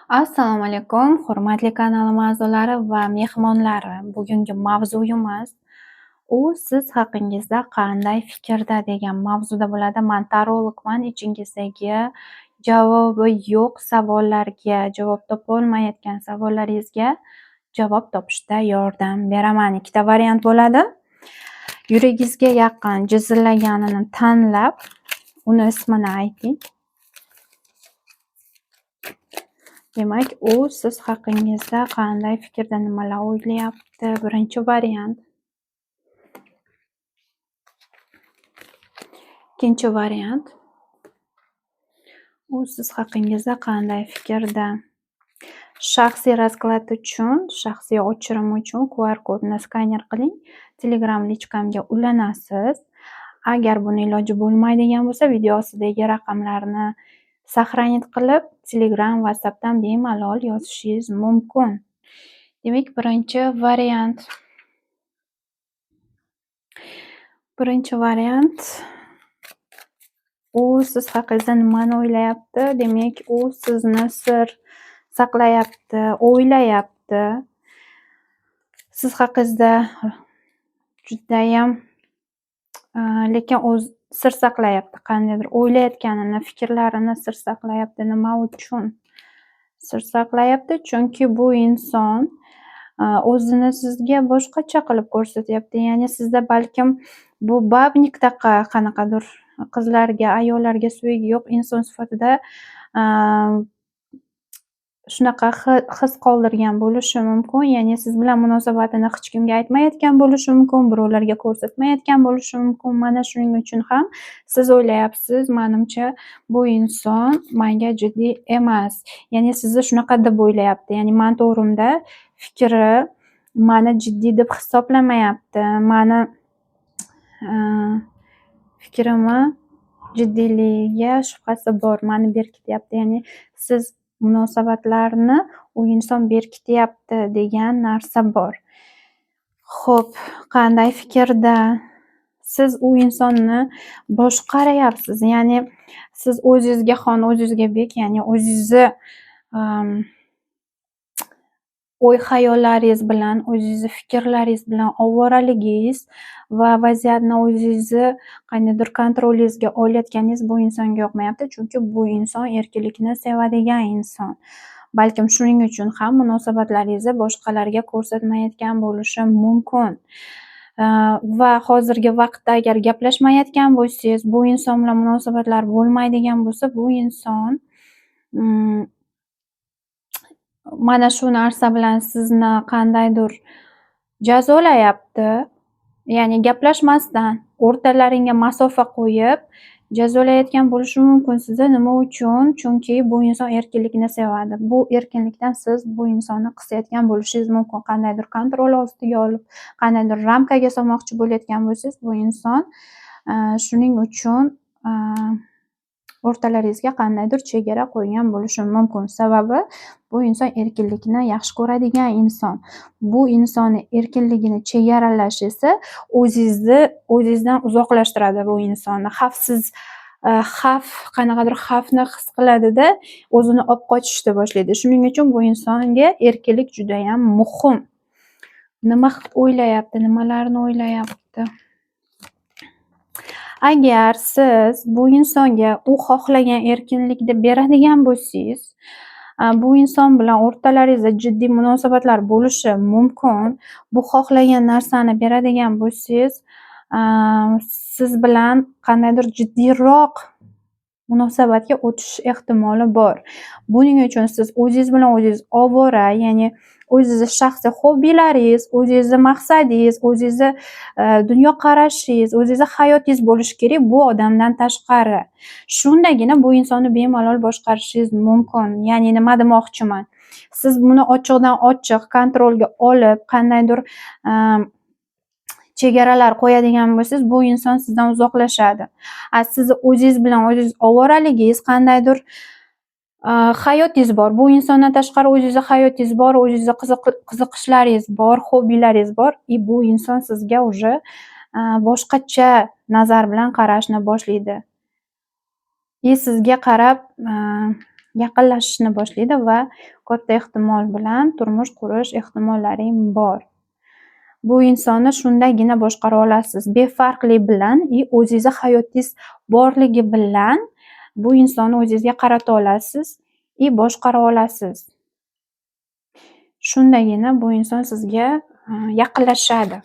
Assalomu alaykum, hurmatli kanalim a'zolari va mehmonlari. Bugungi mavzuyimiz siz haqingizda qanday fikrda degan mavzuda bo'ladi. Men tarologman, ichingizdagi javobi yo'q savollarga, javob topolmayotgan savollaringizga javob topishda yordam beraman. Ikkita variant bo'ladi. Yuragingizga yaqin, jizillaganini tanlab, uni ismini ayting. Demak, siz haqingizda qanday fikrda, nimalar o'ylayapti? Birinchi variant. Ikkinchi variant. Siz haqingizda qanday fikrda? Shaxsiy rasklad uchun, shaxsiy o'chirim uchun QR kodni skaner qiling. Telegram lichkamga ulanasiz. Agar buni iloji bo'lmaydigan bo'lsa, video ostidagi raqamlarni saqlanib qilib, Telegram, WhatsAppdan bemalol yozishingiz mumkin. Demak, birinchi variant. Siz haqingizda nimani o'ylayapti? Demak, sizni sir saqlayapti, o'ylayapti. Siz haqingizda judayam lekin sir saqlayapti, qandaydir o'ylayotganini, fikrlarini sir saqlayapti. Nima uchun sir saqlayapti? Chunki bu inson o'zini sizga boshqacha qilib ko'rsatyapti. Ya'ni sizda balkim bu babnikdaqa qanaqadir qizlarga, ayollarga sevgi yo'q inson sifatida shunaqa his qoldirgan bo'lishi mumkin. Ya'ni siz bilan munosabatini hech kimga aytmayotgan bo'lishi mumkin, birovlarga ko'rsatmayotgan bo'lishi mumkin. Mana shuning uchun ham siz o'ylayapsiz, menimcha bu inson menga jiddiy emas. Ya'ni sizni shunaqa deb o'ylayapti. Ya'ni men to'g'rimda fikri meni jiddiy deb hisoblamayapti. Meni fikrimni jiddiyligiga shubhasi bor, meni berkityapti. Ya'ni siz munosabatlarni u inson berkityapti degan narsa bor. Xo'p, qanday fikrda? Siz u insonni boshqaryapsiz. Ya'ni siz o'zingizga xon, o'zingizga bek, ya'ni o'zingizni o'y-xayollaringiz bilan, o'zingizni fikrlaringiz bilan ovoraligingiz va vaziyatni o'zingizni qandaydir kontrolingizga olayotganingiz bu insonga yoqmayapti. Chunki bu inson erkinlikni sevadigan inson. Balkim shuning uchun ham munosabatlaringizni boshqalarga ko'rsatmayotgan bo'lishi mumkin. Va hozirgi vaqtda agar gaplashmayotgan bo'lsangiz, bu inson bilan munosabatlar bo'lmaydigan bo'lsa, bu inson mana shu narsa bilan sizni qandaydir jazolayapti. Ya'ni gaplashmasdan o'rtalaringga masofa qo'yib jazolayotgan bo'lishi mumkin sizni. Nima uchun? Chunki bu inson erkinlikni sevadi. Bu erkinlikdan siz bu insonni qisayotgan bo'lishingiz mumkin. Qandaydir kontrol ostiga olib, qandaydir ramkaga solmoqchi bo'layotgan bo'lsangiz, bu inson shuning uchun o'rtalaringizga qandaydir chegara qo'ygan bo'lishi mumkin. Sababi bu inson erkinlikni yaxshi ko'radigan inson. Bu insonni erkinligini chegaralash esa o'zingizdan uzoqlashtiradi bu insonni. Qanaqadir xavfni his qiladida, o'zini olib qochishga boshlaydi. Shuning uchun bu insonga erkinlik juda ham muhim. Nima o'ylayapti, nimalarni o'ylayapti? Agar siz bu insonga u xohlagan erkinlikni beradigan bo'lsangiz, bu inson bilan o'rtalaringizda jiddiy munosabatlar bo'lishi mumkin. Bu xohlagan narsani beradigan bo'lsangiz, siz bilan qandaydir jiddiyroq munosabatga o'tish ehtimoli bor. Buning uchun siz o'zingiz bilan o'zingiz ovora, ya'ni o'zingizni shaxsiy hobbilaringiz, o'zingizni maqsadingiz, o'zingizni dunyoqarashingiz, o'zingizni hayotingiz bo'lishi kerak bu odamdan tashqari. Shundagina bu insonni bemalol boshqarishingiz mumkin. Ya'ni nima demoqchiman? Siz buni ochiqdan ochiq kontrolga olib, qandaydir chegaralar qo'yadigan bo'lsangiz, bu inson sizdan uzoqlashadi. Sizni o'zingiz bilan o'zingiz ovoraligingiz, qandaydir hayotingiz bor. Bu insondan tashqari o'zingizni hayotingiz bor, o'zingizni qiziqishlaringiz bor, hobbilaringiz bor. Bu inson sizga уже boshqacha nazar bilan qarashni boshlaydi. Sizga qarab yaqinlashishni boshlaydi va katta ehtimol bilan turmush qurish ehtimollaring bor. Bu insonni shundagina boshqara olasiz. Befarqlik bilan o'zingizga hayotingiz borligi bilan bu insonni o'zingizga qarata olasiz boshqara olasiz. Shundagina bu inson sizga yaqinlashadi.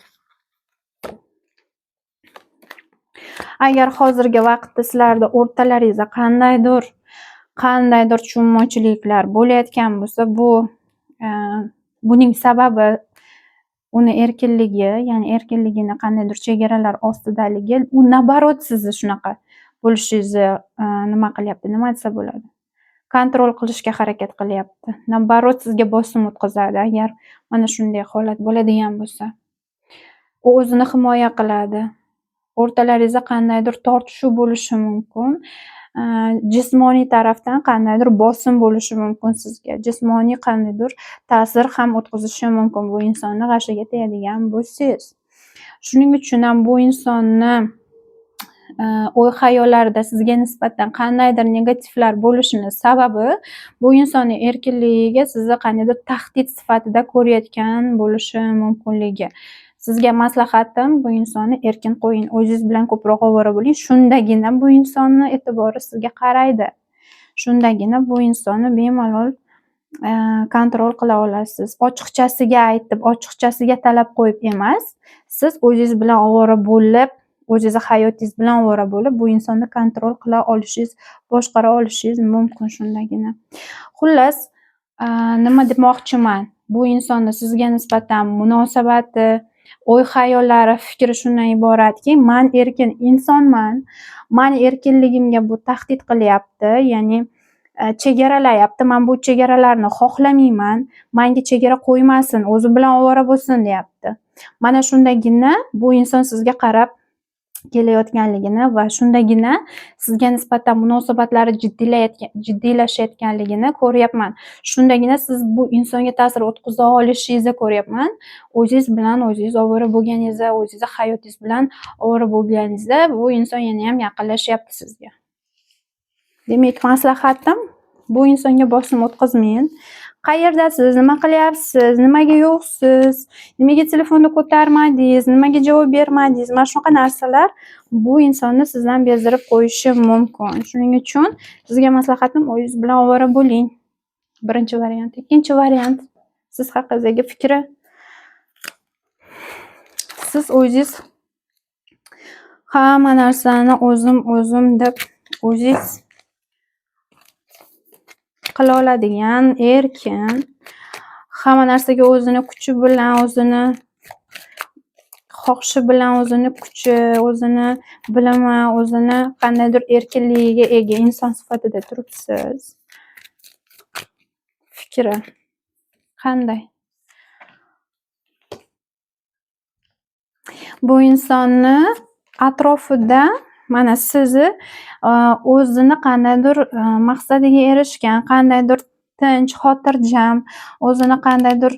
Agar hozirgi vaqtda sizlarda o'rtalaringizda qandaydir tushunmovchiliklar bo'layotgan bo'lsa, buning sababi uni erkinligi, ya'ni erkinligini qandaydir chegaralar ostidaligi, u nabarot sizni shunaqa bo'lishingizni nima qilyapti, nima desa bo'ladi? Kontrol qilishga harakat qilyapti. Nabarot sizga bosim o'tkazadi. Agar mana shunday holat bo'ladigan bo'lsa, u o'zini himoya qiladi. O'rtalaringizda qandaydir tortishuv bo'lishi mumkin. Jismoniy tarafdan qandaydir bosim bo'lishi mumkin sizga. Jismoniy qandaydir ta'sir ham o'tkazishi mumkin bu insonni g'ashiga tegadigan bo'lsangiz. Shuning uchun ham bu insonni o'y-xayollarida sizga nisbatan qandaydir negativlar bo'lishini sababi bu insonning erkinligiga sizni qandaydir tahdid sifatida ko'rayotgan bo'lishi mumkinligi. Sizga maslahatim, bu insonni erkin qo'ying, o'zingiz bilan ko'proq ovora bo'ling. Shundagina bu insonni e'tibori sizga qaraydi. Shundagina bu insonni bemalol kontrol qila olasiz. Ochiqchasiga aytib, ochiqchasiga talab qo'yib emas, siz o'zingiz bilan ovora bo'lib, o'zingiz hayotingiz bilan ovora bo'lib, bu insonni kontrol qila olishingiz, boshqara olishingiz mumkin shundagina. Xullas, nima demoqchiman? Bu insonni sizga nisbatan munosabati, o'y-xayollari, fikri shundan iboratki, men erkin insonman, men erkinligimga bu tahdid qilyapti, ya'ni chegaralayapti. Men bu chegaralarni xohlamayman, menga chegara qo'ymasin, o'zi bilan ovora bo'lsin deyapti. Mana shundagina bu inson sizga qarab kelayotganligini va shundagina sizga nisbatan munosabatlari jiddiylashayotganligini ko'ryapman. Shundagina siz bu insonga ta'sir o'tkaza olishingizni ko'ryapman. O'zingiz bilan o'zingiz ovora bo'lganingizda, o'zingiz hayotingiz bilan ovora bo'lganingizda bu inson yana ham yaqinlashyapti sizga. Demak, maslahatim, bu insonga bosim o'tkazmang. Qayerdasiz, nima qilyapsiz, nimaga yo'qsiz, nimaga telefonni ko'tarmadingiz, nimaga javob bermadingiz, mana shunaqa narsalar bu insonni sizdan bezdirib qo'yishi mumkin. Shuning uchun sizga maslahatim, o'zingiz bilan ovora bo'ling. Birinchi variant. Ikkinchi variant, siz haqingizdagi fikri. Siz o'zingiz hamma narsani o'zim deb o'zingiz qila oladigan, erkin, hamma narsaga o'zini kuchi bilan, o'zini xohishi bilan, o'zini kuchi, o'zini bilimi, o'zini qandaydir erkinligiga ega inson sifatida turibsiz. Fikri qanday? Bu insonni atrofida mana sizni o'zini qandaydir maqsadiga erishgan, qandaydir tinch, xotirjam, o'zini qandaydir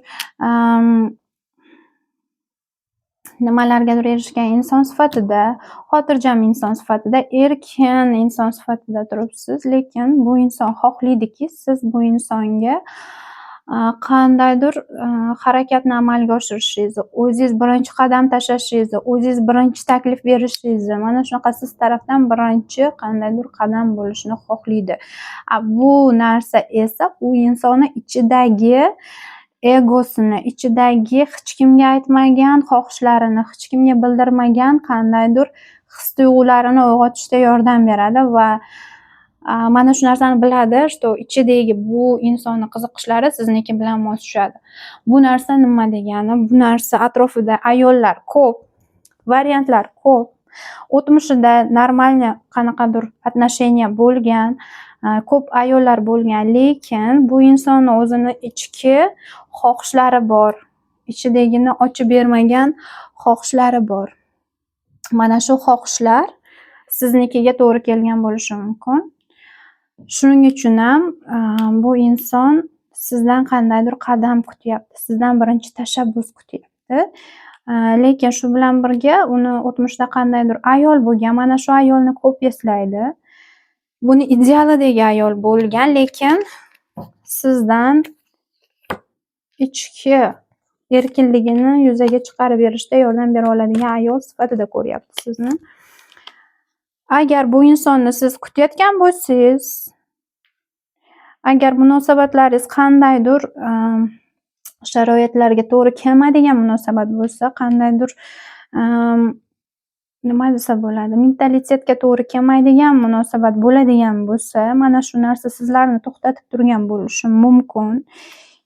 nimalargadir erishgan inson sifatida, xotirjam inson sifatida, erkin inson sifatida turibsiz. Lekin bu inson xohlaydiki, siz bu insonga qandaydir harakatni amalga oshirishingizni, o'zingiz birinchi qadam tashlashingizni, o'zingiz birinchi taklif berishingizni, mana shunaqa siz tarafdan birinchi qandaydir qadam bo'lishini xohlaydi. Bu narsa esa u insonni ichidagi egosini, ichidagi hech kimga aytmagan xohishlarini, hech kimga bildirmagan qandaydir his-tuyg'ularini uyg'otishda yordam beradi va mana shu narsani biladi, что ichidagi bu insonni qiziqishlari sizniki bilan mos tushadi. Bu narsa nima degani? Bu narsa atrofida ayollar ko'p, variantlar ko'p. O'tmishida normalniy qanaqadir отношения bo'lgan, ko'p ayollar bo'lgan, lekin bu insonni o'zini ichki xohishlari bor. Ichidagini ochib bermagan xohishlari bor. Mana shu xohishlar siznikiga to'g'ri kelgan bo'lishi mumkin. Shuning uchun ham bu inson sizdan qandaydir qadam kutyapti, sizdan birinchi tashabbus kutyapti. Lekin shu bilan birga uni o'tmishda qandaydir ayol bo'lgan, mana shu ayolni ko'p eslaydi. buni idealidagi ayol bo'lgan, lekin sizdan ichki erkinligini yuzaga chiqarib berishda yordam bera oladigan ayol sifatida ko'ryapti sizni. Agar bu insonni siz kutayotgan bo'lsangiz, agar munosabatlaringiz qandaydir sharoitlarga to'g'ri kelmaydigan munosabat bo'lsa, qandaydir nima desa bo'ladi, mentalitetga to'g'ri kelmaydigan munosabat bo'ladigan bo'lsa, mana shu narsa sizlarni to'xtatib turgan bo'lishi mumkin.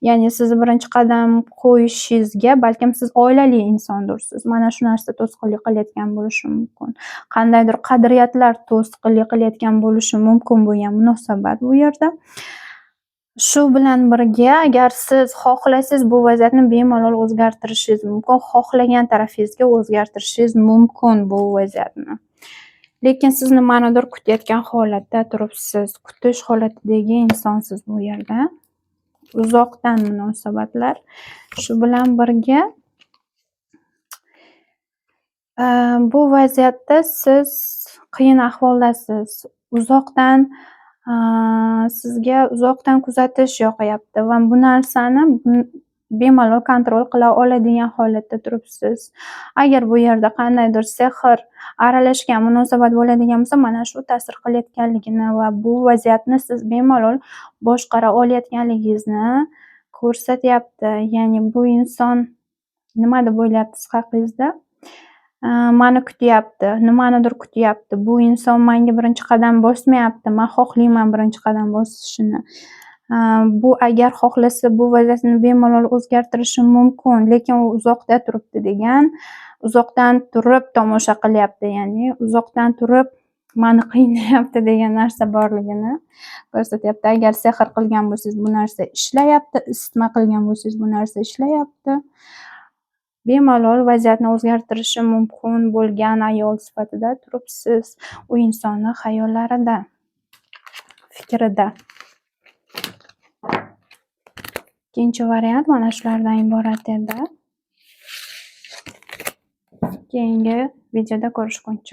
Ya'ni siz birinchi qadam qo'yishingizga balkim siz oilali insondirsiz. Mana shu narsa to'sqinlik qilayotgan bo'lishi mumkin. Qandaydir qadriyatlar to'sqinlik qilayotgan bo'lishi mumkin bo'lgan munosabat bu yerda. Shu bilan birga agar siz xohlasangiz bu vaziyatni bemalol o'zgartirishingiz mumkin, xohlagan tarafingizga o'zgartirishingiz mumkin bu vaziyatni. Lekin siz nimanidir kutayotgan holatda turibsiz, kutish holatidagi insonsiz bu yerda. Uzoqdan munosabatlar. Shu bilan birga bu vaziyatda siz qiyin ahvoldasiz. Uzoqdan sizga uzoqdan kuzatish yoqayapti va bu narsani bemalol kontrol qila oladigan holatda turibsiz. Agar bu yerda qandaydir sehr aralashgan munosabat bo'ladigan bo'lsa, mana shu ta'sir qilayotganligini va bu vaziyatni siz bemalol boshqara olayotganligingizni ko'rsatyapti. Ya'ni bu inson nima deb o'ylayapti haqingizda? Mani kutyapti, nimanidir kutyapti. Bu inson menga birinchi qadam bosmayapti. Men xohlayman birinchi qadam bosishini. Bu agar xohlasa bu vaziyatni bemalol o'zgartirishi mumkin, lekin u uzoqda turibdi degan, uzoqdan turib tomosha qilyapti, ya'ni uzoqdan turib meni qiynayapti degan narsa borligini ko'rsatyapti. Agar sehr qilgan bo'lsangiz bu narsa ishlayapti, isitma qilgan bo'lsangiz bu narsa ishlayapti. Bemalol vaziyatni o'zgartirishi mumkin bo'lgan ayol sifatida turibsiz u insonning xayollarida, fikrida. Ikkinchi variant mana shulardan iborat edi. Keyingi videoda ko'rishguncha